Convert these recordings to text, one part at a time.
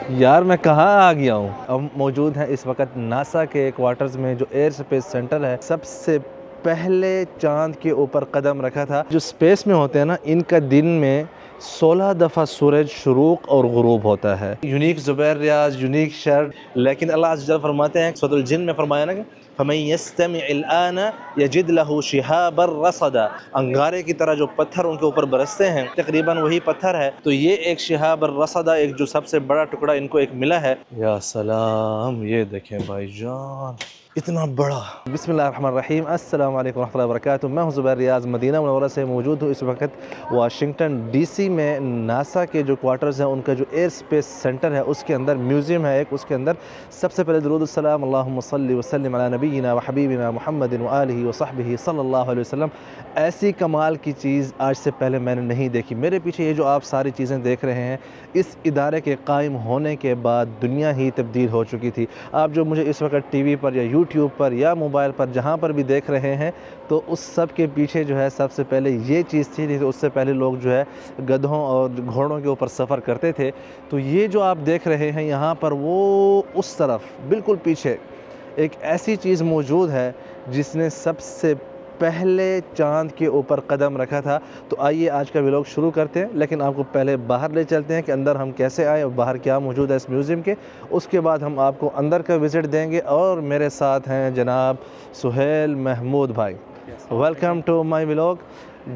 यार मैं कहाँ आ गया हूँ। हम मौजूद हैं इस वक्त नासा के क्वार्टर्स में, जो एयर स्पेस सेंटर है। सबसे पहले चांद के ऊपर कदम रखा था। जो स्पेस में होते हैं ना, इनका दिन में 16 दफ़ा सूरज शुरूक और गुरूब होता है। यूनिक ज़ुबैर रियाज, यूनिक शर्ट। लेकिन अल्लाह अज़्ज़ वजल फरमाते हैं, सूरह जिन में फरमाया ना, फमन यस्तमि'ल आन यजिद लहू शिहाबर रसदा। अंगारे की तरह जो पत्थर उनके ऊपर बरसते हैं, तकरीबन वही पत्थर है। तो ये एक शिहाबर रसदा, एक जो सबसे बड़ा टुकड़ा इनको एक मिला है। या सलाम, ये देखें भाईजान, इतना बड़ा। बिस्मिल्लाहिर्रहमानिर्रहीम, अस्सलाम वालेकुम रहमतुल्लाहि व बरकातुहू। मैं हूं ज़ुबैर रियाज, मदीना मुनव्वरा से मौजूद हूँ इस वक्त वाशिंगटन डीसी में। नासा के जो क्वार्टर्स हैं, उनका जो एयर स्पेस सेंटर है, उसके अंदर म्यूज़ियम है एक। उसके अंदर सबसे पहले दुरूद सलाम अल्लाहुम्मा सल्लि व सल्लिम अला नबीना व हबीबिना मुहम्मदिन व आलिहि व सहबिहि सल्लल्लाहु अलैहि वसल्लम। ऐसी कमाल की चीज़ आज से पहले मैंने नहीं देखी। मेरे पीछे ये जो आप सारी चीज़ें देख रहे हैं, इस इदारे के कायम होने के बाद दुनिया ही तब्दील हो चुकी थी। आप जो मुझे इस वक्त टीवी पर या यूट्यूब पर या मोबाइल पर जहाँ पर भी देख रहे हैं, तो उस सब के पीछे जो है सबसे पहले ये चीज़ थी। नहीं तो उससे पहले लोग जो है गधों और घोड़ों के ऊपर सफ़र करते थे। तो ये जो आप देख रहे हैं यहाँ पर, वो उस तरफ बिल्कुल पीछे एक ऐसी चीज़ मौजूद है जिसने सबसे पहले चांद के ऊपर कदम रखा था। तो आइए आज का व्लॉग शुरू करते हैं, लेकिन आपको पहले बाहर ले चलते हैं कि अंदर हम कैसे आए और बाहर क्या मौजूद है इस म्यूज़ियम के। उसके बाद हम आपको अंदर का विज़िट देंगे। और मेरे साथ हैं जनाब सुहेल महमूद भाई। Welcome to my vlog.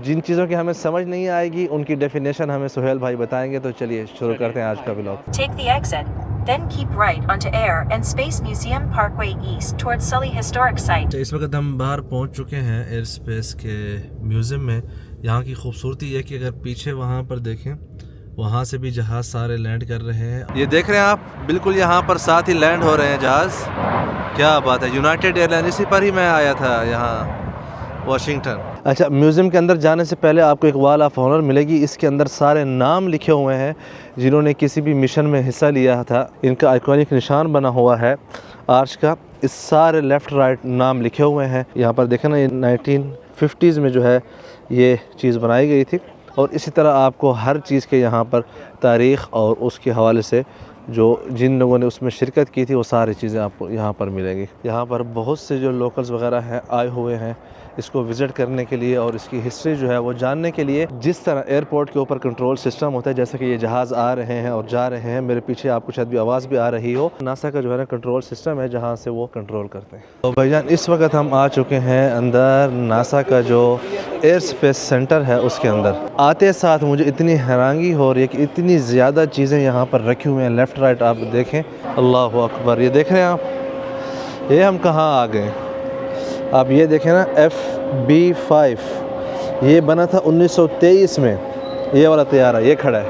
जिन चीज़ों की हमें समझ नहीं आएगी, उनकी डेफिनेशन हमें सुहेल भाई बताएंगे। तो चलिए शुरू करते हैं आज का vlog. Take the exit, then keep right onto Air and Space Museum Parkway East towards Sully Historic Site. इस वक्त हम बाहर पहुंच चुके हैं एयर स्पेस के म्यूज़ियम में। यहाँ की खूबसूरती है कि अगर पीछे वहाँ पर देखें, वहाँ से भी जहाज़ सारे लैंड कर रहे हैं। ये देख रहे हैं आप, बिल्कुल यहाँ पर साथ ही लैंड हो रहे हैं जहाज़। क्या बात है, यूनाइटेड एयरलाइन, इसी पर ही मैं आया था यहाँ वाशिंगटन। अच्छा, म्यूज़ियम के अंदर जाने से पहले आपको एक वॉल ऑफ ऑनर मिलेगी। इसके अंदर सारे नाम लिखे हुए हैं जिन्होंने किसी भी मिशन में हिस्सा लिया था। इनका आइकॉनिक निशान बना हुआ है आर्च का। इस सारे लेफ़्ट राइट नाम लिखे हुए हैं। यहाँ पर देखें ना, ये 1950s में जो है ये चीज़ बनाई गई थी। और इसी तरह आपको हर चीज़ के यहाँ पर तारीख़ और उसके हवाले से जो जिन लोगों ने उसमें शिरकत की थी, वो सारी चीज़ें आपको यहाँ पर मिलेंगी। यहाँ पर बहुत से जो लोकल्स वगैरह हैं आए हुए हैं इसको विज़िट करने के लिए और इसकी हिस्ट्री जो है वो जानने के लिए। जिस तरह एयरपोर्ट के ऊपर कंट्रोल सिस्टम होता है, जैसे कि ये जहाज़ आ रहे हैं और जा रहे हैं, मेरे पीछे आपको शायद भी आवाज़ भी आ रही हो, नासा का जो है ना कंट्रोल सिस्टम है जहाँ से वो कंट्रोल करते हैं। तो भाईजान, इस वक्त हम आ चुके हैं अंदर नासा का जो एयर स्पेस सेंटर है उसके अंदर। आते साथ मुझे इतनी हैरानी हो रही है कि इतनी ज़्यादा चीज़ें यहाँ पर रखी हुई हैं। लेफ़्ट राइट आप देखें, अल्लाह अकबर। ये देख रहे हैं आप, ये हम कहाँ आ गए। आप ये देखें ना, FB-5 ये बना था 1923 में। ये वाला तैयारा ये खड़ा है,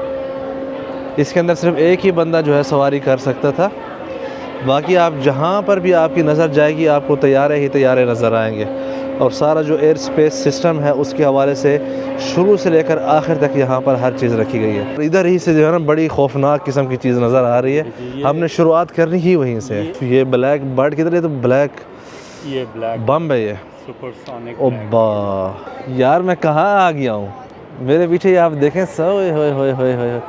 इसके अंदर सिर्फ एक ही बंदा जो है सवारी कर सकता था। बाकी आप जहाँ पर भी आपकी नज़र जाएगी, आपको तैयारे ही तैयारे नज़र आएंगे। और सारा जो एयर स्पेस सिस्टम है उसके हवाले से शुरू से लेकर आखिर तक यहाँ पर हर चीज़ रखी गई है। इधर ही से जो है ना बड़ी खौफनाक किस्म की चीज़ नज़र आ रही है। हमने शुरुआत करनी ही वहीं से। ये ब्लैक बर्ड किधर है? तो ब्लैक, ये ब्लैक बम है ये सुपरसोनिक। ओब्बा, यार मैं कहाँ आ गया हूँ। मेरे पीछे ये आप देखें, सोए होए होए होए होए,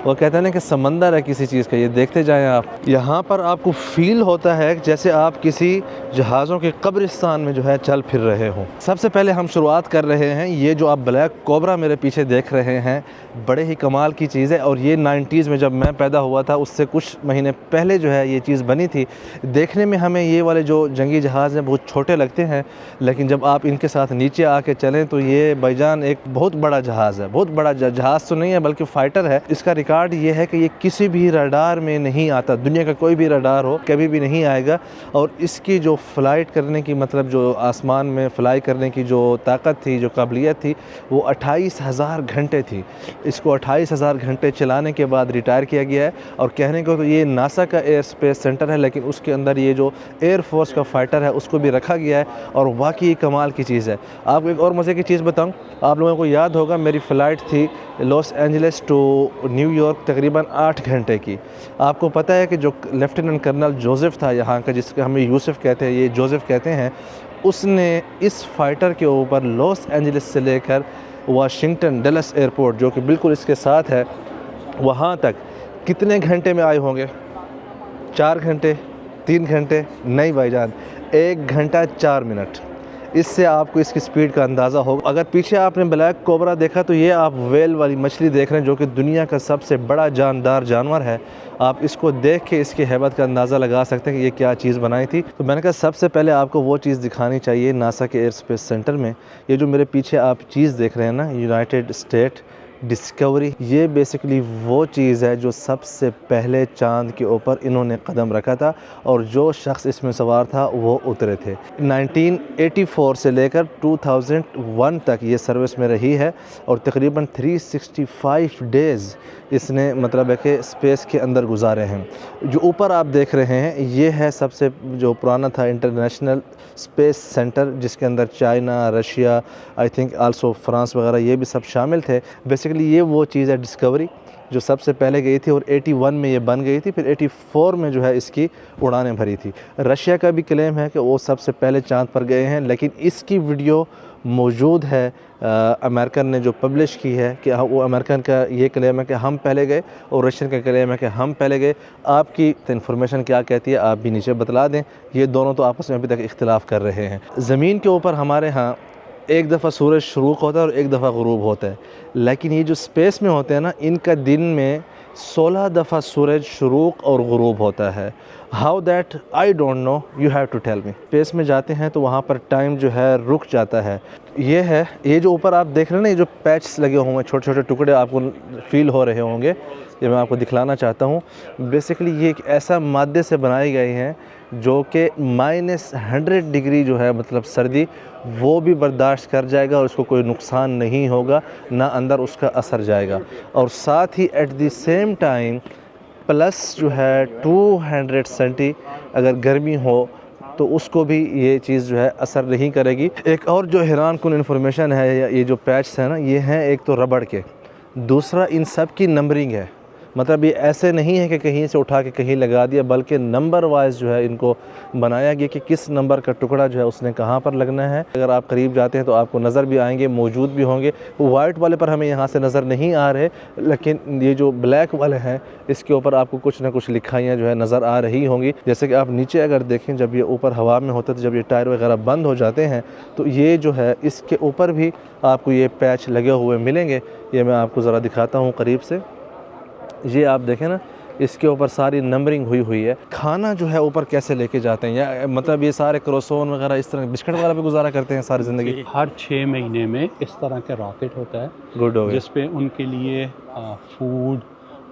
वो कहते हैं ना कि समंदर है किसी चीज़ का। ये देखते जाएं आप, यहाँ पर आपको फ़ील होता है जैसे आप किसी जहाज़ों के कब्रिस्तान में जो है चल फिर रहे हों। सबसे पहले हम शुरुआत कर रहे हैं, ये जो आप ब्लैक कोबरा मेरे पीछे देख रहे हैं, बड़े ही कमाल की चीज़ है। और ये 90s में जब मैं पैदा हुआ था उससे कुछ महीने पहले जो है ये चीज़ बनी थी। देखने में हमें ये वाले जो जंगी जहाज़ हैं बहुत छोटे लगते हैं, लेकिन जब आप इनके साथ नीचे आके चलें तो ये भाईजान एक बहुत बड़ा जहाज़ है। बहुत बड़ा जहाज़ तो नहीं है बल्कि फ़ाइटर है। इसका रिकॉर्ड ये है कि ये किसी भी रडार में नहीं आता। दुनिया का कोई भी रडार हो कभी भी नहीं आएगा। और इसकी जो फ़्लाइट करने की, मतलब जो आसमान में फ़्लाई करने की जो ताकत थी, जो काबिलियत थी, वो 28,000 घंटे थी। इसको 28,000 घंटे चलाने के बाद रिटायर किया गया है। और कहने को तो ये नासा का एयर स्पेस सेंटर है, लेकिन उसके अंदर ये जो एयर फोर्स का फ़ाइटर है उसको भी रखा गया है। और वाकई कमाल की चीज़ है। आपको एक और मज़े की चीज़ बताऊँ, आप लोगों को याद होगा मेरी फ़्लाइट थी लॉस एंजलिस टू न्यूयॉर्क, तकरीबन 8 घंटे की। आपको पता है कि जो लेफ्टिनेंट कर्नल जोसेफ था यहाँ का, जिसका हमें यूसुफ कहते हैं, ये जोसेफ कहते हैं, उसने इस फ़ाइटर के ऊपर लॉस एंजलिस से लेकर वाशिंगटन डलस एयरपोर्ट, जो कि बिल्कुल इसके साथ है, वहाँ तक कितने घंटे में आए होंगे? 4 घंटे, 3 घंटे, नहीं भाईजान, 1 घंटा 4 मिनट। इससे आपको इसकी स्पीड का अंदाज़ा होगा। अगर पीछे आपने ब्लैक कोबरा देखा तो ये आप वेल वाली मछली देख रहे हैं, जो कि दुनिया का सबसे बड़ा जानदार जानवर है। आप इसको देख के इसकी हैबत का अंदाज़ा लगा सकते हैं कि ये क्या चीज़ बनाई थी। तो मैंने कहा सबसे पहले आपको वो चीज़ दिखानी चाहिए नासा के एयर स्पेस सेंटर में। ये जो मेरे पीछे आप चीज़ देख रहे हैं ना, यूनाइटेड स्टेट डिस्कवरी, ये बेसिकली वो चीज़ है जो सबसे पहले चांद के ऊपर इन्होंने कदम रखा था और जो शख्स इसमें सवार था वो उतरे थे। 1984 से लेकर 2001 तक ये सर्विस में रही है और तकरीबन 365 डेज़ इसने मतलब है कि स्पेस के अंदर गुजारे हैं। जो ऊपर आप देख रहे हैं ये है सबसे जो पुराना था इंटरनेशनल स्पेस सेंटर, जिसके अंदर China, Russia, I think also France वगैरह ये भी सब शामिल थे। बेसिकली ये वो चीज़ है डिस्कवरी जो सबसे पहले गई थी और 81 में ये बन गई थी, फिर 84 में जो है इसकी उड़ानें भरी थी। रशिया का भी क्लेम है कि वो सबसे पहले चांद पर गए हैं, लेकिन इसकी वीडियो मौजूद है अमेरिकन ने जो पब्लिश की है कि वो अमेरिकन का ये क्लेम है कि हम पहले गए और रशियन का क्लेम है कि हम पहले गए। आपकी इन्फॉर्मेशन क्या कहती है आप भी नीचे बतला दें। ये दोनों तो आपस में अभी तक इख्तिलाफ़ कर रहे हैं। ज़मीन के ऊपर हमारे यहाँ एक दफ़ा सूरज शुरूक होता है और एक दफ़ा गुरूब होता है, लेकिन ये जो स्पेस में होते हैं ना, इनका दिन में 16 दफ़ा सूरज शुरूक और गुरूब होता है। How that I don't know, you have to tell me. Space में जाते हैं तो वहाँ पर टाइम जो है रुक जाता है। ये है, ये जो ऊपर आप देख रहे हैं ना, ये जो पैच लगे हुए हैं, छोटे छोटे टुकड़े आपको फील हो रहे होंगे, ये मैं आपको दिखलाना चाहता हूँ। बेसिकली ये एक ऐसा मादे से बनाई गई हैं जो कि -100 डिग्री जो है मतलब सर्दी वो भी बर्दाश्त कर जाएगा और उसको कोई नुकसान नहीं होगा, ना अंदर उसका असर जाएगा। और साथ ही at the same time plus जो है 200 सेंटी अगर गर्मी हो तो उसको भी ये चीज़ जो है असर नहीं करेगी। एक और जो हैरान कुन इन्फॉर्मेशन है, ये जो पैच है ना, ये हैं एक तो रबड़ के, दूसरा इन सब की नंबरिंग है। मतलब ये ऐसे नहीं है कि कहीं से उठा के कहीं लगा दिया, बल्कि नंबर वाइज जो है इनको बनाया गया कि किस नंबर का टुकड़ा जो है उसने कहाँ पर लगना है। अगर आप करीब जाते हैं तो आपको नज़र भी आएंगे, मौजूद भी होंगे। वाइट वाले पर हमें यहाँ से नज़र नहीं आ रहे, लेकिन ये जो ब्लैक वाले हैं इसके ऊपर आपको कुछ ना कुछ लिखाइयाँ जो है नज़र आ रही होंगी। जैसे कि आप नीचे अगर देखें, जब ये ऊपर हवा में होता है तो जब ये टायर वगैरह बंद हो जाते हैं तो ये जो है इसके ऊपर भी आपको ये पैच लगे हुए मिलेंगे। ये मैं आपको ज़रा दिखाता हूँ करीब से। ये आप देखें ना, इसके ऊपर सारी नंबरिंग हुई है। खाना जो है ऊपर कैसे लेके जाते हैं, या मतलब ये सारे क्रोसोन वगैरह इस तरह बिस्किट वगैरह पे गुजारा करते हैं सारी ज़िंदगी? हर 6 महीने में इस तरह का रॉकेट होता है, गुड हो गया। जिस पे उनके लिए फूड,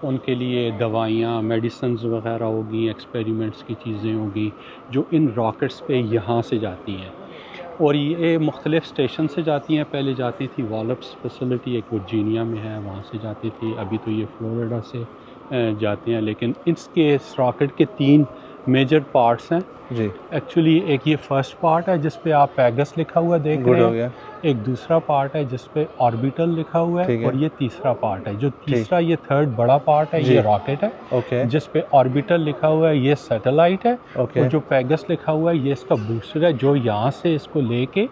उनके लिए दवाइयाँ, मेडिसिन्स वगैरह होगी, एक्सपेरिमेंट्स की चीज़ें होगी जो इन रॉकेट्स पे यहाँ से जाती हैं। और ये मुख्तलिफ़ स्टेशन से जाती हैं। पहले जाती थी वॉलप्स फैसिलिटी एक वर्जीनिया में है, वहाँ से जाती थी। अभी तो ये फ्लोरिडा से जाते हैं। लेकिन इसके इस रॉकेट के 3 मेजर पार्ट्स हैं जी। एक्चुअली एक ये फर्स्ट पार्ट है जिस पे आप पैगस लिखा हुआ देख रहे हैं, एक दूसरा पार्ट है जिस पे ऑर्बिटल लिखा हुआ है, और ये तीसरा पार्ट है। जो तीसरा ये थर्ड बड़ा पार्ट है, ये रॉकेट है, जिस पे ऑर्बिटल लिखा हुआ है, ये सैटेलाइट है, और जो पैगस लिखा हुआ है ये इसका बूस्टर है जो यहाँ से इसको लेके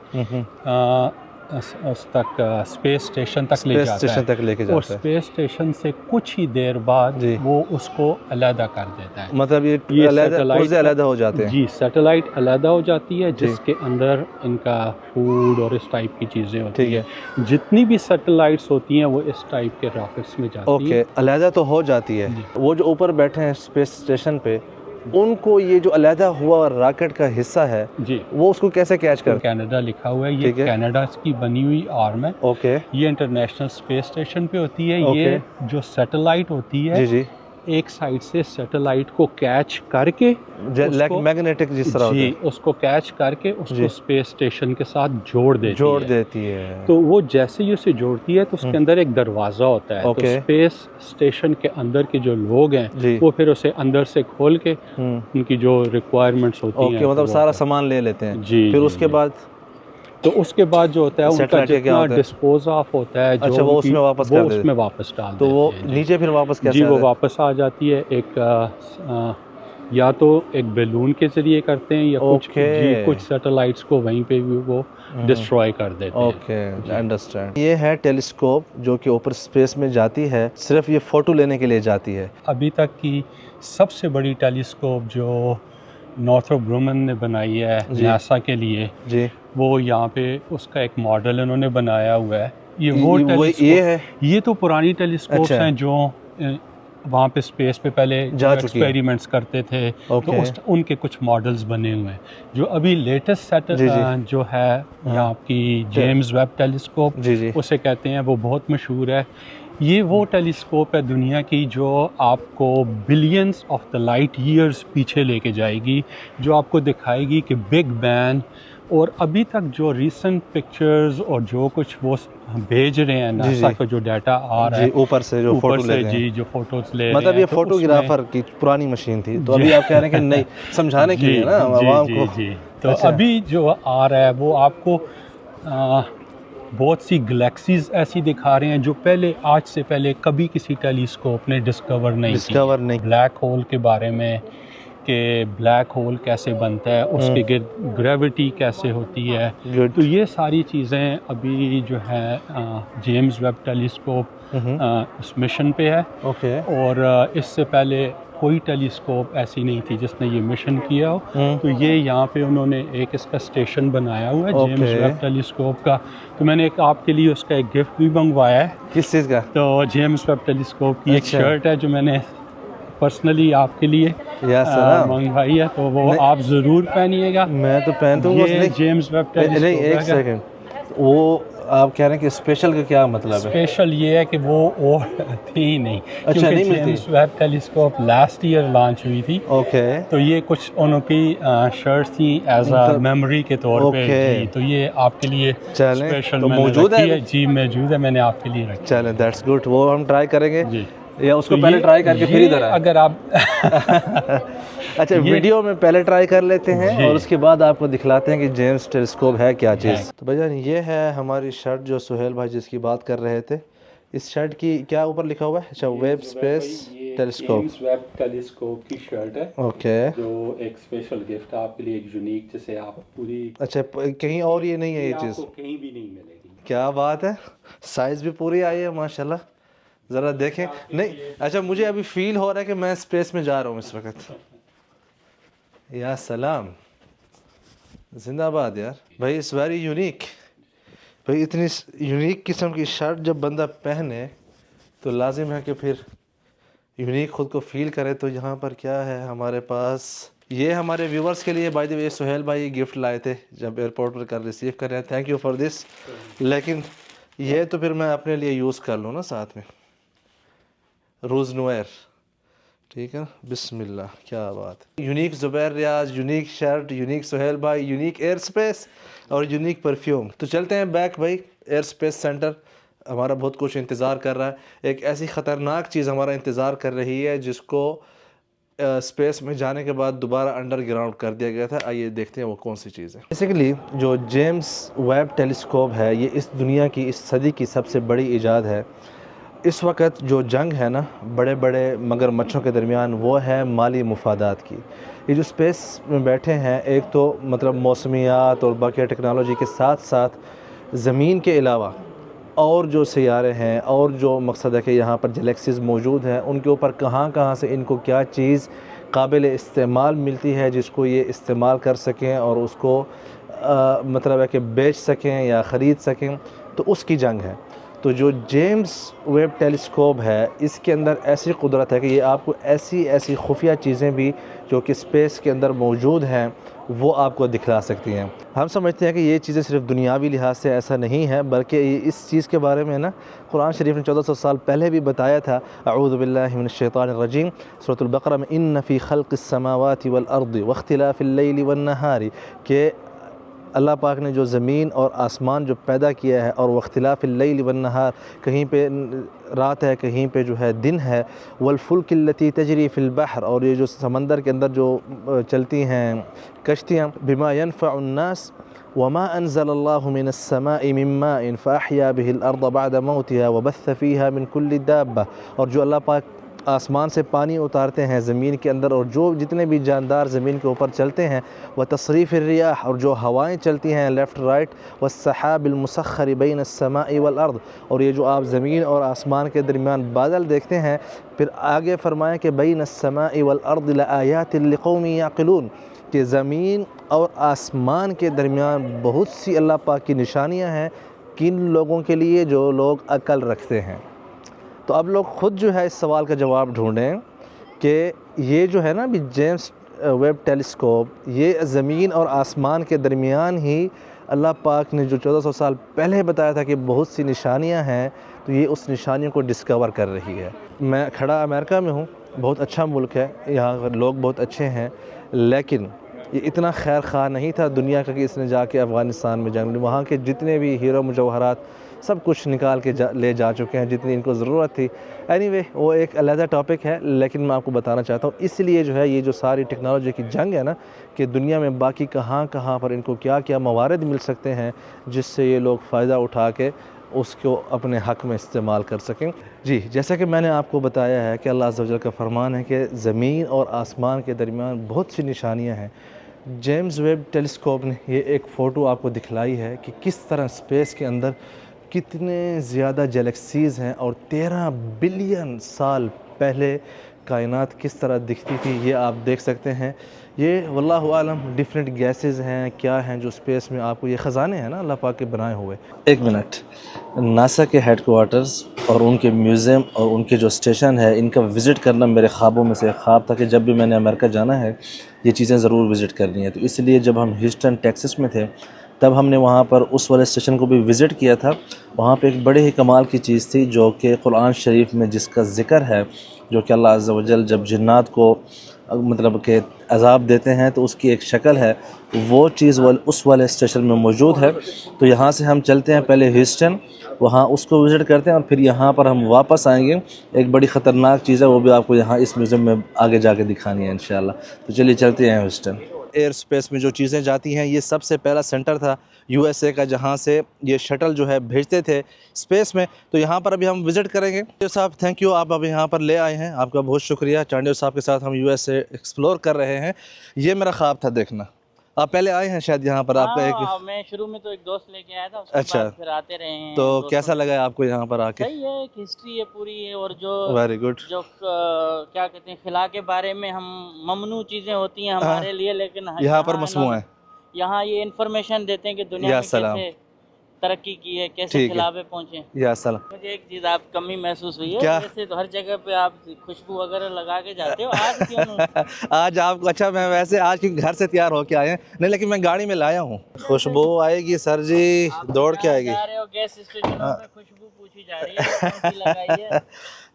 उस तक स्पेस स्टेशन तक ले जाता है। और स्पेस स्टेशन से कुछ ही देर बाद वो उसको अलहदा कर देता है। मतलब ये सैटेलाइट अलहदा हो जाते हैं? जी, सैटेलाइट अलहदा हो जाती है जिसके अंदर इनका फूड और इस टाइप की चीज़ें होती है। जितनी भी सैटेलाइट्स होती हैं वो इस टाइप के रॉकेट्स में जाती है। अलहदा तो हो जाती है। वो जो ऊपर बैठे हैं स्पेस स्टेशन पे, उनको ये जो अलहदा हुआ रॉकेट का हिस्सा है जी, वो उसको कैसे कैच कर? कनाडा लिखा हुआ है, ये कनाडा की बनी हुई आर्म है। ये इंटरनेशनल स्पेस स्टेशन पे होती है। ये जो सैटेलाइट होती है जी, एक साइड से सैटेलाइट को कैच करके मैग्नेटिक जिस तरह जी उसको कैच करके उसको स्पेस स्टेशन के साथ जोड़ देती है। तो वो जैसे ही उसे जोड़ती है तो उसके अंदर एक दरवाज़ा होता है। तो स्पेस स्टेशन के अंदर के जो लोग हैं वो फिर उसे अंदर से खोल के उनकी जो रिक्वायरमेंट्स होती हैं मतलब सारा सामान ले लेते हैं जी। फिर उसके बाद उसके बाद जो होता है उनका जितना डिस्पोज ऑफ होता है जो वो उसमें वापस डाल तो वो नीचे फिर वापस कैसे जी वो वापस आ जाती है। एक या तो एक बैलून के ज़रिए करते हैं या Okay. कुछ सैटेलाइट्स को वहीं पे भी वो डिस्ट्रॉय कर देते हैं। Okay, understand. ये है टेलीस्कोप जो कि ऊपर स्पेस में जाती है, सिर्फ ये फ़ोटो लेने के लिए जाती है। अभी तक की सबसे बड़ी टेलीस्कोप जो नॉर्थरोप ग्रुमन ने बनाई है जी। नासा के लिए, जी, वो यहाँ पे उसका एक मॉडल इन्होंने बनाया हुआ है। ये वो ये टेलीस्कोप है ये तो पुरानी टेलीस्कोप्स अच्छा। हैं जो वहाँ पे स्पेस पे पहले जा चुकी है। एक्सपेरिमेंट्स करते थे, ओके। तो उनके कुछ मॉडल्स बने हुए हैं। जो अभी लेटेस्ट सेट जी, जी। जो है यहाँ की जेम्स वेब टेलीस्कोप, जी, जी। उसे कहते हैं, वो बहुत मशहूर है। ये वो टेलीस्कोप है दुनिया की जो आपको billions of the light years पीछे लेके जाएगी, जो आपको दिखाएगी कि बिग बैंग और अभी तक जो रीसेंट पिक्चर्स और जो कुछ वो भेज रहे हैं जी, नासा जी। का जो डाटा आ रहा जी, है ऊपर से जो ऊपर फोटो से, लेते हैं, जी, जो फोटोज ले मतलब रहे ये हैं, तो फोटोग्राफर की पुरानी मशीन थी, तो जी। अभी आप कह रहे हैं कि नहीं, समझाने के लिए ना आवाम को। जी। तो अच्छा। अभी जो आ रहा है वो आपको बहुत सी गैलेक्सीज ऐसी दिखा रहे हैं जो आज से पहले कभी किसी टेलीस्कोप ने डिस्कवर नहीं। ब्लैक होल के बारे में कि ब्लैक होल कैसे बनता है, उसके गिर्द ग्रेविटी कैसे होती है, Good. तो ये सारी चीज़ें अभी जो है जेम्स वेब टेलीस्कोप उस मिशन पे है। ओके। और इससे पहले कोई टेलीस्कोप ऐसी नहीं थी जिसने ये मिशन किया हो। तो ये यहाँ पे उन्होंने एक इसका स्टेशन बनाया हुआ है जेम्स Okay. वेब टेलीस्कोप का। तो मैंने आपके लिए उसका एक गिफ्ट भी मंगवाया है। किस चीज़ का? तो जेम्स वेब टेलीस्कोप की एक अच्छा। शर्ट है जो मैंने पर्सनली आपके लिए या सलाम। मंगवाई है, तो वो नहीं। आप ज़रूर पहनिएगा। मैं तो पहनूंगा। ये जेम्स वेब नहीं, एक टेलीस्कोप है। सेकंड, वो आप कह रहे हैं कि स्पेशल का क्या मतलब है? स्पेशल ये है कि वो और थी ही नहीं, अच्छा, क्योंकि नहीं मिलती। James Webb telescope last year launch हुई थी। ओके। तो ये कुछ उनकी शर्ट्स थी एज अ मतलब- मेमोरी के तौर पे। ओके। जी, तो ये आपके लिए चलें, स्पेशल तो मैंने मौजूद रखी है? जी मौजूद है, मैंने आपके लिए रखी चलें, दैट्स गुड, वो हम ट्राई करेंगे जी। या उसको तो पहले ये- ट्राई करके फिर ये इधर आए? अगर आप अच्छा, ये- वीडियो में पहले ट्राई कर लेते हैं जी। और उसके बाद आपको दिखलाते हैं कि जेम्स टेलीस्कोप है क्या चीज़। तो भाईजान, ये है हमारी शर्ट जो सुहेल भाई जिसकी बात कर रहे थे। इस शर्ट की क्या ऊपर लिखा हुआ है? अच्छा, web space telescope. James Webb telescope की शर्ट है, ओके। जो एक स्पेशल गिफ्ट है आपके लिए, एक यूनिक, जिसे आप पूरी अच्छा, कहीं और ये नहीं है ये चीज़? आपको कहीं भी नहीं मिलेगी। क्या बात है, साइज़ भी पूरी आई है माशाल्लाह, ज़रा देखें। नहीं, अच्छा, मुझे अभी फील हो रहा है कि मैं स्पेस में जा रहा हूँ इस वक्त। या सलाम, जिंदाबाद यार भाई, इट्स वेरी यूनिक भाई। इतनी यूनिक किस्म की शर्ट जब बंदा पहने तो लाजिम है कि फिर यूनिक ख़ुद को फील करे। तो यहाँ पर क्या है हमारे पास, ये हमारे व्यूवर्स के लिए बाय द वे सुहेल भाई गिफ्ट लाए थे जब एयरपोर्ट पर कर रिसीव कर रहे हैं। Thank you for this. लेकिन ये तो फिर मैं अपने लिए यूज़ कर लूँ ना साथ में, रोज़ नोएर, ठीक है ना। बिस्मिल्लाह, क्या बात है। यूनिक ज़ुबैर रियाज, यूनिक शर्ट, यूनिक सुहेल भाई, यूनिक एयर स्पेस और यूनिक परफ्यूम। तो चलते हैं बैक भाई, एयर स्पेस सेंटर हमारा बहुत कुछ इंतज़ार कर रहा है। एक ऐसी ख़तरनाक चीज़ हमारा इंतज़ार कर रही है जिसको स्पेस में जाने के बाद दोबारा अंडरग्राउंड कर दिया गया था। आइए देखते हैं वो कौन सी चीज़ है। बेसिकली जो जेम्स वेब टेलीस्कोप है, ये इस दुनिया की, इस सदी की सबसे बड़ी ईजाद है। इस वक्त जो जंग है ना बड़े बड़े मगरमच्छों के दरमियान, वो है माली मुफादात की। ये जो स्पेस में बैठे हैं, एक तो मतलब मौसमियात और बाकी टेक्नोलॉजी के साथ साथ ज़मीन के अलावा और जो सियारे हैं और जो मकसद है कि यहाँ पर गैलेक्सीज़ मौजूद हैं, उनके ऊपर कहाँ कहाँ से इनको क्या चीज़ काबिल इस्तेमाल मिलती है जिसको ये इस्तेमाल कर सकें और उसको मतलब है कि बेच सकें या ख़रीद सकें, तो उसकी जंग है। तो जो जेम्स वेब टेलीस्कोप है, इसके अंदर ऐसी कुदरत है कि ये आपको ऐसी ऐसी खुफिया चीज़ें भी जो कि स्पेस के अंदर मौजूद हैं वो आपको दिखला सकती हैं। हम समझते हैं कि ये चीज़ें सिर्फ दुनियावी लिहाज से ऐसा नहीं है, बल्कि इस चीज़ के बारे में ना कुरान शरीफ ने 1400 साल पहले भी बताया था। अऊज़ु बिल्लाहि मिनश शैतानिर रजीम, सूरह अल-बक़रा में, इन्न फ़ी ख़ल्क़िस समावाति वल अर्दि वख्तिलाफ़िल लैलि वन नहारी, के अल्लाह पाक ने जो ज़मीन और आसमान जो पैदा किया है और वख्तिलाफ़िल लैलि वन नहार, कहीं पे रात है कहीं पे जो है दिन है, वलफुल्किल लती तजरी फ़िल बहर, और ये जो समंदर के अंदर जो चलती हैं कश्तियाँ, बिमा यनफ़उन नास वमा अनज़लल्लाहु मिनस समाई मिन माइन फ़अहया बिहिल अर्द बअद मौतिहा वबस्स फ़ीहा मिन कुल्लि दाब्बा, और जो अल्लाह पाक आसमान से पानी उतारते हैं ज़मीन के अंदर, और जो जितने भी जानदार ज़मीन के ऊपर चलते हैं, व तसरीफ़ रियाह, और जो हवाएं चलती हैं लेफ़्ट राइट, व सहाबिल मुसख्खर बैन अस्समाई वल अर्द, और ये जो आप ज़मीन और आसमान के दरमियान बादल देखते हैं। फिर आगे फरमाया कि बैन अस्समाई वल अर्द लआयातिन लिक़ौमिन याक़िलून, कि ज़मीन और आसमान के दरमियान बहुत सी अल्लाह पाक की निशानियाँ हैं किन लोगों के लिए, जो लोग अक्ल रखते हैं। तो अब लोग ख़ुद जो है इस सवाल का जवाब ढूँढें कि ये जो है ना अभी जेम्स वेब टेलीस्कोप, ये ज़मीन और आसमान के दरमियान ही अल्लाह पाक ने जो 1400 साल पहले बताया था कि बहुत सी निशानियां हैं, तो ये उस निशानियों को डिस्कवर कर रही है। मैं खड़ा अमेरिका में हूँ, बहुत अच्छा मुल्क है, यहाँ लोग बहुत अच्छे हैं, लेकिन ये इतना खैर खा नहीं था दुनिया का कि इसने जाके अफ़गानिस्तान में जंग, वहाँ के जितने भी हीरो मुजवहरात सब कुछ निकाल के ले जा चुके हैं जितनी इनको ज़रूरत थी। एनीवे वो एक अलग टॉपिक है, लेकिन मैं आपको बताना चाहता हूँ इसलिए जो है ये जो सारी टेक्नोलॉजी की जंग है ना, कि दुनिया में बाकी कहाँ कहाँ पर इनको क्या क्या मवारद मिल सकते हैं जिससे ये लोग फ़ायदा उठा के उसको अपने हक़ में इस्तेमाल कर सकें। जी, जैसा कि मैंने आपको बताया है कि अल्लाह अज़्ज़ा वजल का फ़रमान है कि ज़मीन और आसमान के दरमियान बहुत सी निशानियाँ हैं। जेम्स वेब टेलीस्कोप ने ये एक फ़ोटो आपको दिखलाई है कि किस तरह स्पेस के अंदर कितने ज़्यादा गैलेक्सीज़ हैं, और 13 बिलियन साल पहले कायनात किस तरह दिखती थी ये आप देख सकते हैं। ये वल्लाहु आलम डिफरेंट गैसेस हैं, क्या हैं जो स्पेस में आपको, ये ख़जाने हैं ना अल्लाह पाक के बनाए हुए। एक मिनट, नासा के हेडक्वार्टर्स और उनके म्यूज़ियम और उनके जो स्टेशन है, इनका विज़िट करना मेरे ख्वाबों में से एक ख्वाब था कि जब भी मैंने अमेरिका जाना है ये चीज़ें ज़रूर विज़िट करनी है। तो इसलिए जब हम ह्यूस्टन टेक्सास में थे तब हमने वहाँ पर उस वाले स्टेशन को भी विज़िट किया था। वहाँ पे एक बड़े ही कमाल की चीज़ थी जो कि कुरान शरीफ में जिसका ज़िक्र है, जो कि अल्लाह अज़्ज़ा वजल जब जिन्नात को मतलब के अज़ाब देते हैं तो उसकी एक शक्ल है, वो चीज़ उस वाले स्टेशन में मौजूद है। तो यहाँ से हम चलते हैं पहले ह्यूस्टन, वहाँ उसको विज़िट करते हैं और फिर यहाँ पर हम वापस आएंगे। एक बड़ी ख़तरनाक चीज़ है, वो भी आपको यहाँ इस म्यूज़ियम में आगे जाके दिखानी है इंशाल्लाह। तो चलिए चलते हैं ह्यूस्टन। एयर स्पेस में जो चीज़ें जाती हैं, ये सबसे पहला सेंटर था यूएसए का जहाँ से ये शटल जो है भेजते थे स्पेस में। तो यहाँ पर अभी हम विज़िट करेंगे। चांडियो साहब, थैंक यू, आप अभी यहाँ पर ले आए हैं, आपका बहुत शुक्रिया। चांडियो साहब के साथ हम यूएसए एक्सप्लोर कर रहे हैं। ये मेरा ख्वाब था देखना। आप पहले आए हैं शायद यहाँ पर? आपका एक मैं शुरू में तो एक दोस्त लेके आया था, उसके अच्छा, बाद फिर आते रहे हैं। तो कैसा लगा आपको यहाँ पर आके? सही है, एक हिस्ट्री है पूरी है, और जो वेरी गुड, जो क्या कहते हैं खिला के बारे में हम ममनू चीज़ें होती हैं हमारे लिए, लेकिन यहाँ पर मसमू है। यहाँ ये इन्फॉर्मेशन देते हैं कि दुनिया में कैसे तरक्की की है, कैसे खिलाफे पहुँचे। या सलाम। मुझे एक चीज़ आप कमी महसूस हुई है, क्या? वैसे तो हर जगह पे आप खुशबू वगैरह लगा के जाते हो, आज क्यों नहीं? आज आपको, अच्छा मैं वैसे आज के घर से तैयार होके आए हैं, नहीं लेकिन मैं गाड़ी में लाया हूँ। खुशबू आएगी सर जी, दौड़ के आएगी। जा रहे हो गैस स्टेशनों में, खुशबू पूछी जा रही है, कौन सी लगाई है?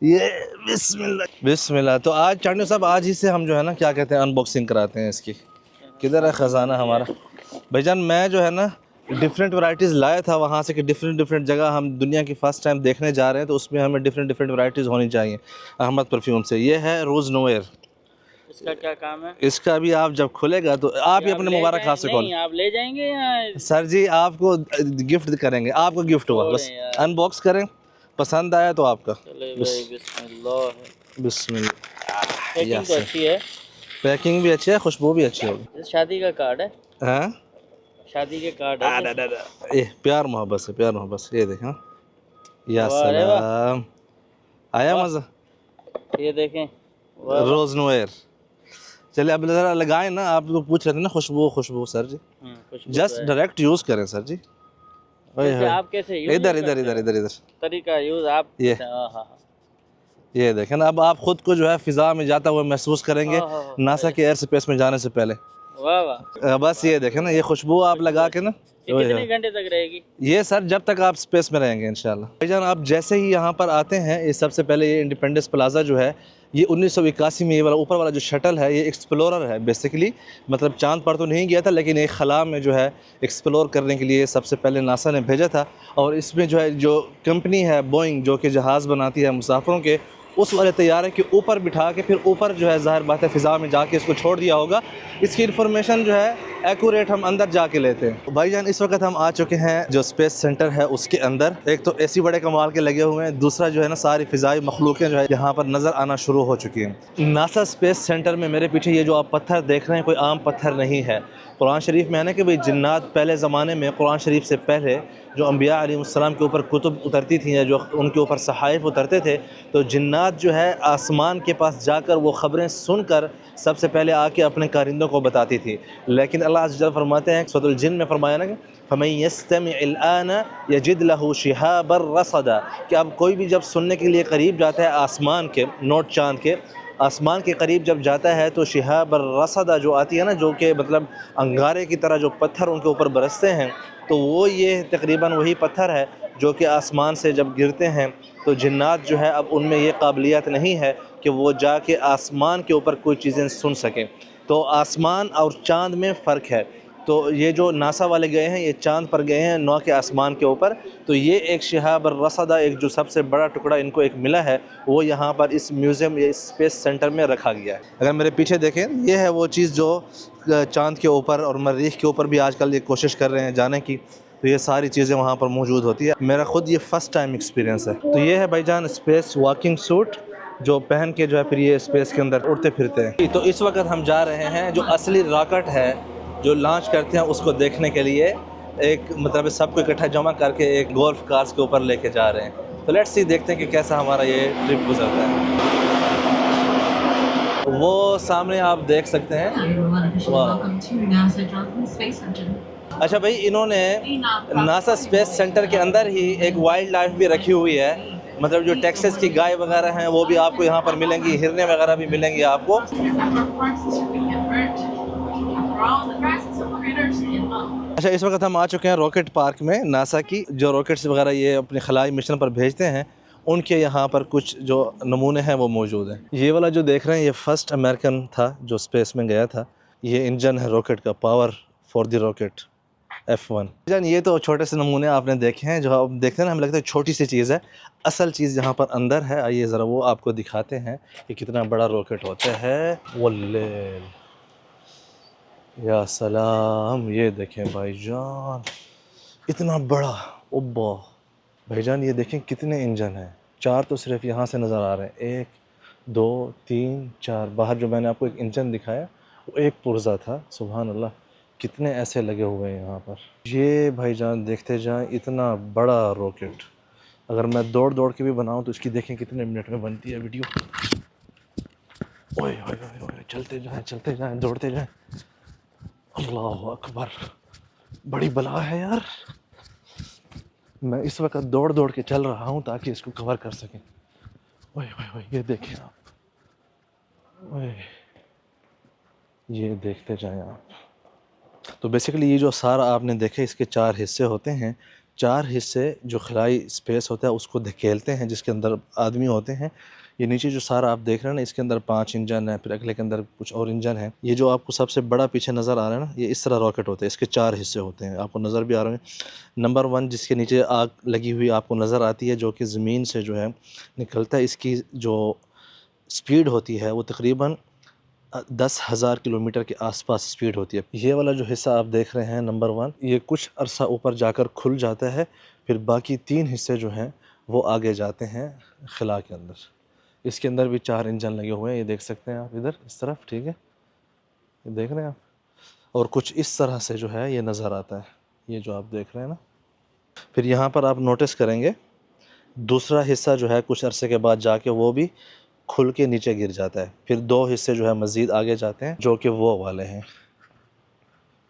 ये बिस्मिल्लाह बिस्मिल्लाह। तो आज चांडियो साहब, आज ही से हम जो है ना क्या कहते हैं अनबॉक्सिंग कराते हैं इसकी। किधर है ख़जाना हमारा भाईजान? मैं जो है ना डिफरेंट वैराइटीज़ लाया था वहाँ से कि डिफरेंट जगह हम दुनिया की फ़र्स्ट टाइम देखने जा रहे हैं, तो उसमें हमें डिफरेंट वैराइटीज़ होनी चाहिए। अहमद परफ्यूम से ये है रोज़ नोवेयर। इसका क्या काम है? इसका अभी आप जब खुलेगा तो आप ही अपने मुबारक हाथ से खोल। आप ले जाएंगे या सर जी आपको गिफ्ट करेंगे, आपको गिफ्ट हुआ, बस अनबॉक्स करें, पसंद आया तो आपका। बिस्मिल्लाह। पैकिंग तो अच्छी है, पैकिंग भी अच्छी है, खुशबू भी अच्छी होगी। शादी का कार्ड है, हाँ शादी के कार्ड है। ये प्यार मोहब्बत से, प्यार मोहब्बत से, ये देखें। या सलाम, आया मज़ा। ये देखें रोज़ नोवेयर। चलिए अब ज़रा लगाएं ना, आप तो पूछ रहे थे ना खुशबू सर जी, जस्ट डायरेक्ट यूज़ करें सर जी। आप कैसे इधर तरीका यूज़ आप ये देखें ना, अब आप खुद को जो है फ़िज़ा में जाता हुआ महसूस करेंगे नासा के एयर स्पेस में जाने से पहले। वाह वाह, बस ये देखें ना, ये खुशबू आप लगा के ना, कितने घंटे तक रहेगी ये सर? जब तक आप स्पेस में रहेंगे इंशाल्लाह। भाईजान आप जैसे ही यहाँ पर आते हैं, ये सबसे पहले ये इंडिपेंडेंस प्लाजा जो है, ये 1981 में ये वाला ऊपर वाला जो शटल है, ये एक्सप्लोरर है बेसिकली, मतलब चांद पर तो नहीं गया था लेकिन एक खला में जो है एक्सप्लोर करने के लिए सबसे पहले नासा ने भेजा था। और इसमें जो है जो कंपनी है बोइंग, जो कि जहाज़ बनाती है मुसाफिरों के, उस वाले तैयारे के ऊपर बिठा के फिर ऊपर जो है ज़ाहिर बात है फ़िज़ा में जाके इसको छोड़ दिया होगा। इसकी इन्फॉर्मेशन जो है एक्यूरेट हम अंदर जाके लेते हैं। भाईजान इस वक्त हम आ चुके हैं जो स्पेस सेंटर है उसके अंदर। एक तो एसी बड़े कमाल के लगे हुए हैं, दूसरा जो है ना सारी फ़िज़ाई मखलूक़ें जो है यहाँ पर नज़र आना शुरू हो चुकी हैं। नासा स्पेस सेंटर में मेरे पीछे ये जो आप पत्थर देख रहे हैं कोई आम पत्थर नहीं है। कुरान शरीफ में है ना कि भाई जिन्नात पहले ज़माने में कुरान शरीफ से पहले जो अम्बिया अलैहिस्सलाम के ऊपर कुतुब उतरती थी या जो उनके ऊपर सहाइफ उतरते थे, तो जिन्नात जो है आसमान के पास जाकर वो ख़बरें सुनकर सबसे पहले आके अपने कारिंदों को बताती थी। लेकिन अल्लाह अज़्ज़ वजल फरमाते हैं सूरह जिन में फरमाया ना कि फ़मन यस्तमि'ल आना यजिद लहू शिहाबर रसदा, कि अब कोई भी जब सुनने के लिए करीब जाता है आसमान के, नोट चाँद के आसमान के करीब जब जाता है तो शिहाबर रसदा जो आती है ना, जो कि मतलब अंगारे की तरह जो पत्थर उनके ऊपर बरसते हैं, तो वो ये तकरीबन वही पत्थर है जो कि आसमान से जब गिरते हैं तो जिन्नात जो है अब उनमें ये काबिलियत नहीं है कि वो जाके आसमान के ऊपर कोई चीज़ें सुन सकें। तो आसमान और चाँद में फ़र्क है। तो ये जो नासा वाले गए हैं ये चाँद पर गए हैं, नौ के आसमान के ऊपर। तो ये एक शिहाब रसदा, एक जो सबसे बड़ा टुकड़ा इनको एक मिला है, वो यहाँ पर इस म्यूज़ियम या इस स्पेस सेंटर में रखा गया है। अगर मेरे पीछे देखें, ये है वो चीज़ जो चाँद के ऊपर और मरीख़ के ऊपर भी आजकल ये कोशिश कर रहे हैं जाने की। तो ये सारी चीज़ें वहाँ पर मौजूद होती है। मेरा ख़ुद ये फ़र्स्ट टाइम एक्सपीरियंस है। तो ये है भाईजान स्पेस वॉकिंग सूट जो पहन के जो है फिर ये स्पेस के अंदर उड़ते फिरते हैं। तो इस वक्त हम जा रहे हैं जो असली रॉकेट है जो लॉन्च करते हैं उसको देखने के लिए, एक मतलब सबको इकट्ठा जमा करके एक गोल्फ कार्स के ऊपर लेके जा रहे हैं। तो लेट्स सी, देखते हैं कि कैसा हमारा ये ट्रिप गुजरता है। वो सामने आप देख सकते हैं। अच्छा भाई, इन्होंने नासा स्पेस सेंटर के अंदर ही एक वाइल्ड लाइफ भी रखी हुई है, मतलब जो टेक्सास की गाय वगैरह हैं वो भी आपको यहाँ पर मिलेंगी, हिरने वगैरह भी मिलेंगी आपको। अच्छा, इस वक्त हम आ चुके हैं रॉकेट पार्क में। नासा की जो रॉकेट्स वगैरह ये अपने खलाई मिशन पर भेजते हैं, उनके यहाँ पर कुछ जो नमूने हैं वो मौजूद हैं। ये वाला जो देख रहे हैं ये फर्स्ट अमेरिकन था जो स्पेस में गया था। ये इंजन है रॉकेट का, power for the rocket F1। जान ये तो छोटे से नमूने आपने देखे हैं, जो आप देखते हैं ना हमें लगता है छोटी सी चीज़ है, असल चीज़ यहाँ पर अंदर है। आइए ज़रा वो आपको दिखाते हैं कि कितना बड़ा रॉकेट होता है। वल्ले या सलाम, ये देखें भाईजान इतना बड़ा। ओब्बा भाईजान ये देखें कितने इंजन हैं। 4 तो सिर्फ यहाँ से नज़र आ रहे हैं, 1 2 3 4। बाहर जो मैंने आपको एक इंजन दिखाया वो एक पुर्जा था। सुभान अल्लाह, कितने ऐसे लगे हुए हैं यहाँ पर। ये भाईजान देखते जाएं, इतना बड़ा रॉकेट। अगर मैं दौड़ दौड़ के भी बनाऊँ तो इसकी देखें कितने मिनट में बनती है वीडियो। ओए ओए ओए, चलते जाएं दौड़ते जाएं। अल्लाह अकबर, बड़ी बला है यार। मैं इस वक्त दौड़ दौड़ के चल रहा हूँ ताकि इसको कवर कर सकें। ओए ओए ओए, ये देखें आप, ओए ये देखते जाएं आप। तो बेसिकली ये जो सारा आपने देखे इसके 4 हिस्से होते हैं। 4 हिस्से जो खलाई स्पेस होता है उसको धकेलते हैं, जिसके अंदर आदमी होते हैं। ये नीचे जो सारा आप देख रहे हैं ना, इसके अंदर 5 इंजन है, फिर अगले के अंदर कुछ और इंजन है। ये जो आपको सबसे बड़ा पीछे नज़र आ रहा है ना, ये इस तरह रॉकेट होते हैं। इसके 4 हिस्से होते हैं, आपको नज़र भी आ रहे हैं। नंबर 1 जिसके नीचे आग लगी हुई आपको नज़र आती है, जो कि ज़मीन से जो है निकलता है। इसकी जो स्पीड होती है वो तकरीबन 10,000 किलोमीटर के आसपास स्पीड होती है। ये वाला जो हिस्सा आप देख रहे हैं नंबर 1, ये कुछ अरसा ऊपर जाकर खुल जाता है, फिर बाकी 3 हिस्से जो हैं वो आगे जाते हैं खला के अंदर। इसके अंदर भी 4 इंजन लगे हुए हैं, ये देख सकते हैं आप इधर इस तरफ, ठीक है, ये देख रहे हैं आप। और कुछ इस तरह से जो है ये नज़र आता है, ये जो आप देख रहे हैं ना। फिर यहाँ पर आप नोटिस करेंगे दूसरा हिस्सा जो है कुछ अरसे के बाद जाके वो भी खुल के नीचे गिर जाता है। फिर 2 हिस्से जो है मज़ीद आगे जाते हैं, जो कि वो वाले हैं।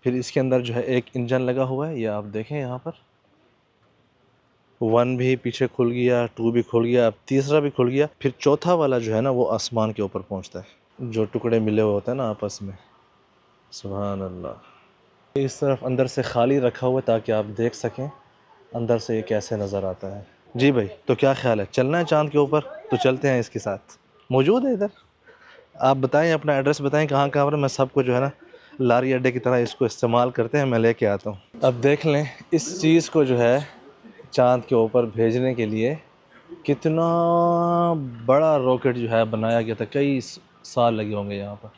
फिर इसके अंदर जो है एक इंजन लगा हुआ है, ये आप देखें यहाँ पर। 1 भी पीछे खुल गया, 2 भी खुल गया, अब तीसरा भी खुल गया। फिर चौथा वाला जो है ना वो आसमान के ऊपर पहुँचता है, जो टुकड़े मिले हुए होते हैं ना आपस में। सुभान अल्लाह। इस तरफ अंदर से खाली रखा हुआ है ताकि आप देख सकें अंदर से ये कैसे नज़र आता है। जी भाई, तो क्या ख्याल है, चलना है चाँद के ऊपर? तो चलते हैं, इसके साथ मौजूद है इधर। आप बताएं, अपना एड्रेस बताएं कहाँ कहाँ पर। मैं सबको जो है ना लारी अड्डे की तरह इसको इस्तेमाल करते हैं, मैं लेके आता हूँ। अब देख लें इस चीज़ को जो है चाँद के ऊपर भेजने के लिए कितना बड़ा रॉकेट जो है बनाया गया था, कई साल लगे होंगे यहाँ पर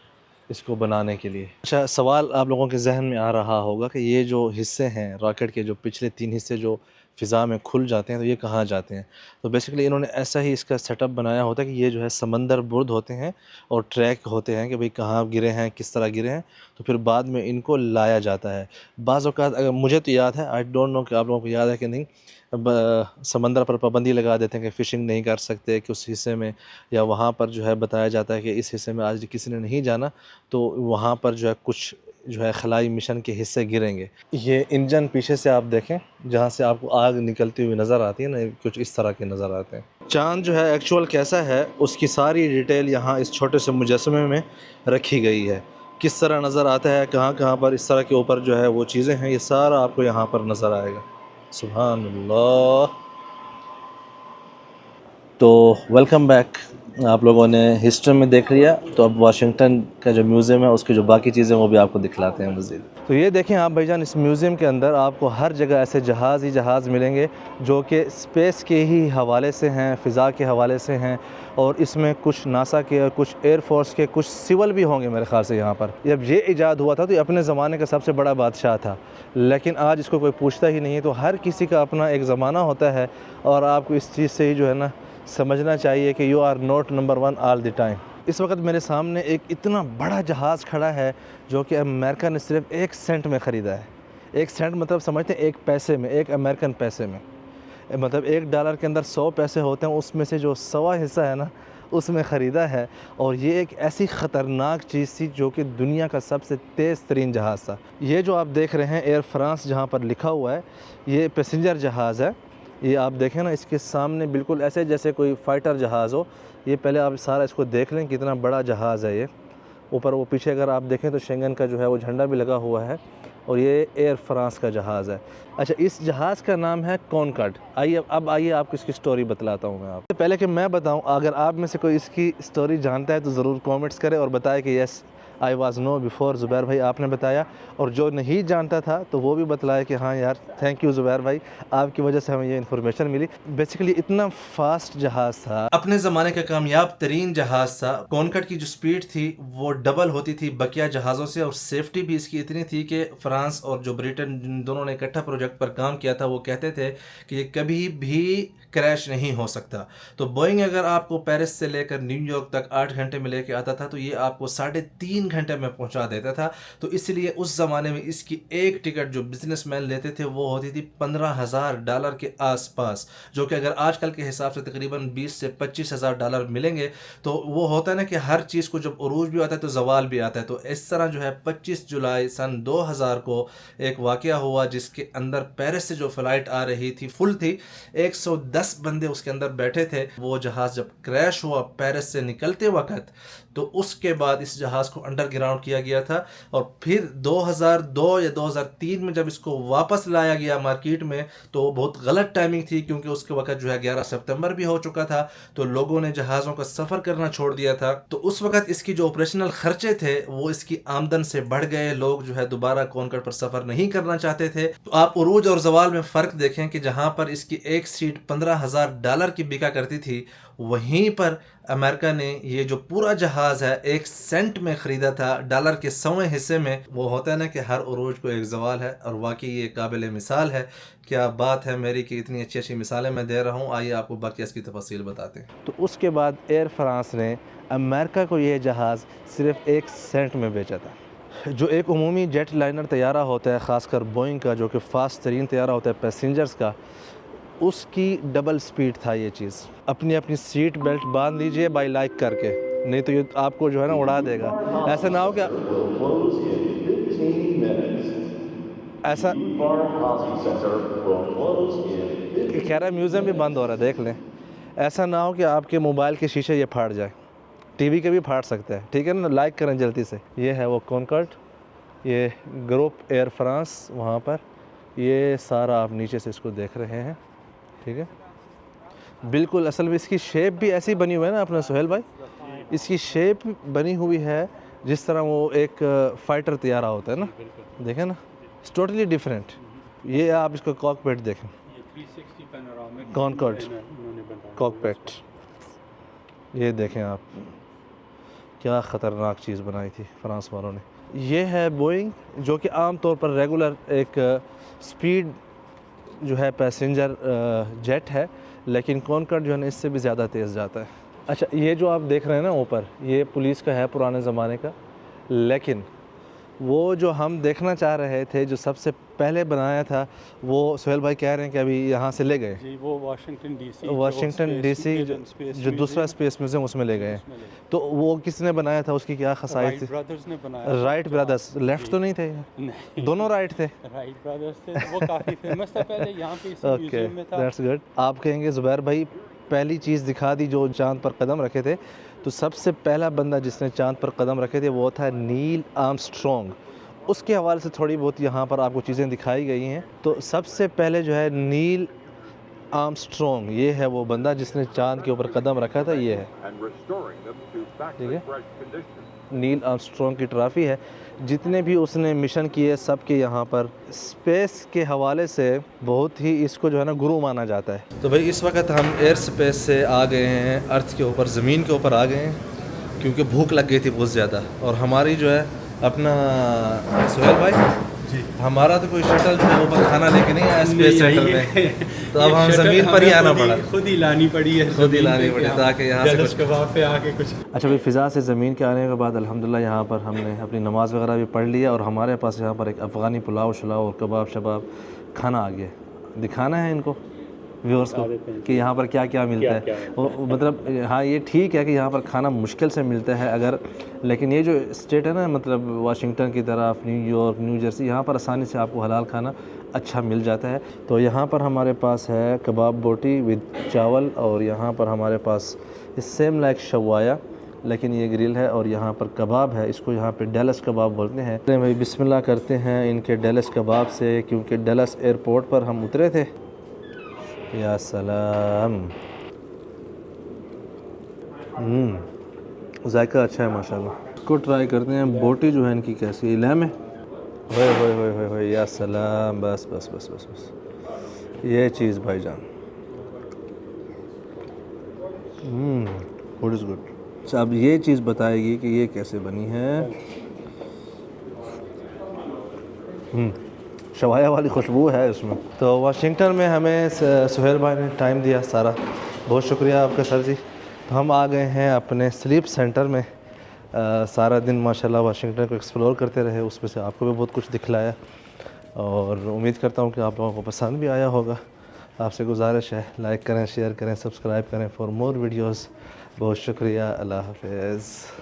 इसको बनाने के लिए। अच्छा, सवाल आप लोगों के जहन में आ रहा होगा कि ये जो हिस्से हैं रॉकेट के, जो पिछले 3 हिस्से जो फ़िज़ा में खुल जाते हैं, तो ये कहाँ जाते हैं? तो बेसिकली इन्होंने ऐसा ही इसका सेटअप बनाया होता है कि ये जो है समंदर बुर्द होते हैं और ट्रैक होते हैं कि भाई कहाँ गिरे हैं, किस तरह गिरे हैं, तो फिर बाद में इनको लाया जाता है। बाज़ औक़ात अगर मुझे तो याद है, आई डोंट नो कि आप लोगों को याद है कि नहीं, समंदर पर पाबंदी लगा देते हैं कि फ़िशिंग नहीं कर सकते कि उस हिस्से में, या वहाँ पर जो है बताया जाता है कि इस हिस्से में आज किसी ने नहीं जाना तो वहाँ पर जो है कुछ जो है खलाई मिशन के हिस्से गिरेंगे। ये इंजन पीछे से आप देखें, जहाँ से आपको आग निकलती हुई नज़र आती है ना, कुछ इस तरह के नज़र आते हैं। चाँद जो है एक्चुअल कैसा है उसकी सारी डिटेल यहाँ इस छोटे से मुजस्समे में रखी गई है। किस तरह नज़र आता है, कहाँ कहाँ पर इस तरह के ऊपर जो है वो चीज़ें हैं, ये सारा आपको यहाँ पर नज़र आएगा। सुभान अल्लाह। तो वेलकम बैक। आप लोगों ने हिस्ट्री में देख लिया, तो अब वाशिंगटन का जो म्यूज़ियम है उसकी जो बाकी चीज़ें वो भी आपको दिखलाते हैं मज़ीद। तो ये देखें आप भाईजान, इस म्यूज़ियम के अंदर आपको हर जगह ऐसे जहाज़ ही जहाज़ मिलेंगे जो कि स्पेस के ही हवाले से हैं, फ़िज़ा के हवाले से हैं, और इसमें कुछ नासा के, कुछ एयरफोर्स के, कुछ सिविल भी होंगे मेरे ख़्याल से यहाँ पर। जब ये ईजाद हुआ था तो ये अपने ज़माने का सबसे बड़ा बादशाह था, लेकिन आज इसको कोई पूछता ही नहीं है। तो हर किसी का अपना एक ज़माना होता है, और आपको इस चीज़ से ही जो है ना समझना चाहिए कि you are not number 1 all the time. इस वक्त मेरे सामने एक इतना बड़ा जहाज़ खड़ा है जो कि अमेरिका ने सिर्फ 1 सेंट में ख़रीदा है। 1 सेंट मतलब समझते हैं 1 पैसे में, 1 अमेरिकन पैसे में, मतलब $1 के अंदर 100 पैसे होते हैं, उसमें से जो 100वां हिस्सा है ना उसमें ख़रीदा है। और ये एक ऐसी ख़तरनाक चीज़ थी जो कि दुनिया का सबसे तेज़ तरीन जहाज़ था। ये जो आप देख रहे हैं एयर फ्रांस जहाँ पर लिखा हुआ है, ये पैसेंजर जहाज़ है। ये आप देखें ना, इसके सामने बिल्कुल ऐसे जैसे कोई फ़ाइटर जहाज़ हो। ये पहले आप सारा इसको देख लें कितना बड़ा जहाज़ है ये। ऊपर वो पीछे अगर आप देखें तो शेंगन का जो है वो झंडा भी लगा हुआ है, और ये एयर फ्रांस का जहाज़ है। अच्छा, इस जहाज़ का नाम है कॉनकॉर्ड। आइए अब आइए आपको इसकी स्टोरी बतलाता हूँ मैं आपको। पहले कि मैं बताऊँ, अगर आप में से कोई इसकी स्टोरी जानता है तो ज़रूर कमेंट्स करें और बताएं कि yes I was know before Zubair भाई आपने बताया, और जो नहीं जानता था तो वो भी बतलाया कि हाँ यार थैंक यू ज़ुबैर भाई, आपकी वजह से हमें ये इन्फॉर्मेशन मिली। बेसिकली इतना फास्ट जहाज़ था, अपने ज़माने का कामयाब तरीन जहाज़ था। कॉनकॉर्ड की जो स्पीड थी वो डबल होती थी बकिया जहाज़ों से, और सेफ्टी भी इसकी इतनी थी कि फ्रांस और जो ब्रिटेन, जिन दोनों ने इकट्ठा प्रोजेक्ट पर काम किया था, वो कहते थे कि ये कभी भी क्रैश नहीं हो सकता। तो बोइंग अगर आपको पेरिस से लेकर न्यूयॉर्क तक 8 घंटे में लेके आता था, तो ये आपको 3.5 घंटे में पहुंचा देता था। तो इसलिए उस ज़माने में इसकी एक टिकट जो बिजनेसमैन लेते थे वो होती थी $15,000 के आसपास, जो कि अगर आजकल के हिसाब से तकरीबन 20 से $25,000 मिलेंगे। तो वो होता है ना कि हर चीज़ को जब उरूज भी आता है तो जवाल भी आता है। तो इस तरह जो है 25 जुलाई सन 2000 को एक वाक़या हुआ जिसके अंदर पेरिस से जो फ़्लाइट आ रही थी फुल थी, 110 बंदे उसके अंदर बैठे थे। वो जहाज़ जब क्रैश हुआ पेरिस से निकलते वक्त, तो उसके बाद इस जहाज़ को अंडरग्राउंड किया गया था, और फिर 2002 या 2003 में जब इसको वापस लाया गया मार्केट में, तो बहुत गलत टाइमिंग थी क्योंकि उसके वक्त जो है 11 सितंबर भी हो चुका था, तो लोगों ने जहाज़ों का सफ़र करना छोड़ दिया था। तो उस वक्त इसकी जो ऑपरेशनल खर्चे थे वो इसकी आमदन से बढ़ गए। लोग जो है दोबारा कॉनकॉर्ड पर सफ़र नहीं करना चाहते थे। तो आप उरूज और जवाल में फ़र्क देखें कि जहाँ पर इसकी एक सीट $15,000 की बिका करती थी, वहीं पर अमेरिका ने ये जो पूरा जहाज़ है 1 सेंट में ख़रीदा था, डॉलर के 100वें हिस्से में। वो होता है ना कि हर उरूज को एक जवाल है, और वाकई ये काबिल मिसाल है। क्या बात है मेरी कि इतनी अच्छी अच्छी मिसालें मैं दे रहा हूँ। आइए आपको बाकी इसकी तफसील बताते हैं। तो उसके बाद एयर फ्रांस ने अमेरिका को ये जहाज़ सिर्फ 1 सेंट में बेचा था। जो एक उमूमी जेट लाइनर तैयारा होता है, ख़ासकर बोइंग का, जो कि फ़ास्ट तरीन तैयारा होता है पैसेंजर्स का, उसकी डबल स्पीड था ये चीज़। अपनी अपनी सीट बेल्ट बांध लीजिए बाई लाइक करके, नहीं तो ये आपको जो है ना उड़ा देगा। ऐसा ना हो क्या, ऐसा कह रहा है म्यूज़ियम भी बंद हो रहा है, देख लें। ऐसा ना हो कि आपके मोबाइल के शीशे ये फाड़ जाए, टीवी के भी फाड़ सकते हैं, ठीक है ना। लाइक करें जल्दी से। ये है वो कॉनकॉर्ड, ये ग्रुप एयर फ्रांस वहाँ पर, ये सारा आप नीचे से इसको देख रहे हैं, ठीक है। बिल्कुल असल में इसकी शेप भी ऐसी बनी हुई है ना अपना सुहेल भाई, इसकी शेप बनी हुई है जिस तरह वो एक फ़ाइटर तैयारा होता है ना, देखें ना, इट्स टोटली डिफरेंट। ये आप इसका कॉकपिट देखें, कॉनकॉर्ड कॉकपिट, ये देखें आप, क्या ख़तरनाक चीज़ बनाई थी फ्रांस वालों ने। ये है बोइंग, जो कि आम तौर पर रेगुलर एक स्पीड जो है पैसेंजर जेट है, लेकिन कॉनकॉर्ड जो है ना इससे भी ज़्यादा तेज़ जाता है। अच्छा, ये जो आप देख रहे हैं ना ऊपर, ये पुलिस का है पुराने ज़माने का, लेकिन वो जो हम देखना चाह रहे थे जो सबसे पहले बनाया था, वो सोहेल भाई कह रहे हैं कि अभी यहाँ से ले गए जी, वो वाशिंगटन डीसी जो दूसरा स्पेस म्यूज़ियम उसमें ले गए। तो वो किसने बनाया था, उसकी क्या खासियत थी? ब्रदर्स ने बनाया। राइट ब्रदर्स लेफ्ट तो नहीं थे? नहीं, दोनों राइट थे। राइट ब्रदर्स थे, वो काफ़ी फेमस था पहले यहाँ पे इस ओके, म्यूजियम में था। That's good. आप कहेंगे ज़ुबैर भाई पहली चीज़ दिखा दी जो चांद पर कदम रखे थे, तो सबसे पहला बंदा जिसने चांद पर कदम रखे थे वो था नील आर्मस्ट्रॉन्ग। उसके हवाले से थोड़ी बहुत यहाँ पर आपको चीज़ें दिखाई गई हैं। तो सबसे पहले जो है नील आर्मस्ट्रॉन्ग, ये है वो बंदा जिसने चांद के ऊपर कदम रखा था, ये है, ठीक है, नील आर्मस्ट्रॉन्ग की ट्रॉफी है। जितने भी उसने मिशन किए सब के यहाँ पर स्पेस के हवाले से बहुत ही इसको जो है ना गुरु माना जाता है। तो भाई इस वक्त हम एयर स्पेस से आ गए हैं अर्थ के ऊपर, ज़मीन के ऊपर आ गए हैं, क्योंकि भूख लग गई थी बहुत ज़्यादा। और हमारी जो है अपना सोहेल भाई जी, हमारा तो कोई शटल जो है ऊपर खाना लेके नहीं आया स्पेस सेंटर में, तो अब हम ज़मीन पर ही आना पड़ा, खुद ही लानी पड़ी है, खुद ही लानी पड़ी ताकि यहाँ से कुछ कबाब पे आके कुछ। अच्छा भाई, फ़िज़ा से ज़मीन के आने के बाद अल्हम्दुलिल्लाह यहाँ पर हमने अपनी नमाज़ वगैरह भी पढ़ लिया, और हमारे पास यहाँ पर एक अफ़गानी पुलाव शलाव और कबाब शबाब खाना आ गया। दिखाना है इनको व्यूअर्स को कि यहाँ पर क्या क्या मिलता है। मतलब हाँ, ये ठीक है कि यहाँ पर खाना मुश्किल से मिलता है अगर, लेकिन ये जो स्टेट है ना, मतलब वाशिंगटन की तरफ, न्यूयॉर्क, न्यू जर्सी, यहाँ पर आसानी से आपको हलाल खाना अच्छा मिल जाता है। तो यहाँ पर हमारे पास है कबाब बोटी विद चावल, और यहाँ पर हमारे पास सेम लाइक शवाया, लेकिन ये ग्रिल है, और यहाँ पर कबाब है, इसको यहाँ पे डैलस कबाब बोलते हैं। तो भाई बिस्मिल्लाह करते हैं इनके डैलस कबाब से, क्योंकि डैलस एयरपोर्ट पर हम उतरे थे। या सलाम, जायका अच्छा है माशाल्लाह। इसको ट्राई करते हैं, बोटी जो है इनकी कैसी है, लैम है, होए या सलाम, बस बस बस बस बस ये चीज़ भाईजान, गुड इज़ गुड। अच्छा, अब ये चीज़ बताएगी कि ये कैसे बनी है। शवाया वाली खुशबू है इसमें। तो वाशिंगटन में हमें सोहेल भाई ने टाइम दिया सारा, बहुत शुक्रिया आपका सर जी। तो हम आ गए हैं अपने स्लीप सेंटर में। सारा दिन माशाल्लाह वाशिंगटन को एक्सप्लोर करते रहे, उसमें से आपको भी बहुत कुछ दिखलाया, और उम्मीद करता हूँ कि आप लोगों को पसंद भी आया होगा। आपसे गुजारिश है, लाइक करें, शेयर करें, सब्सक्राइब करें फॉर मोर वीडियोज़। बहुत शुक्रिया, अल्लाह हाफ़िज़।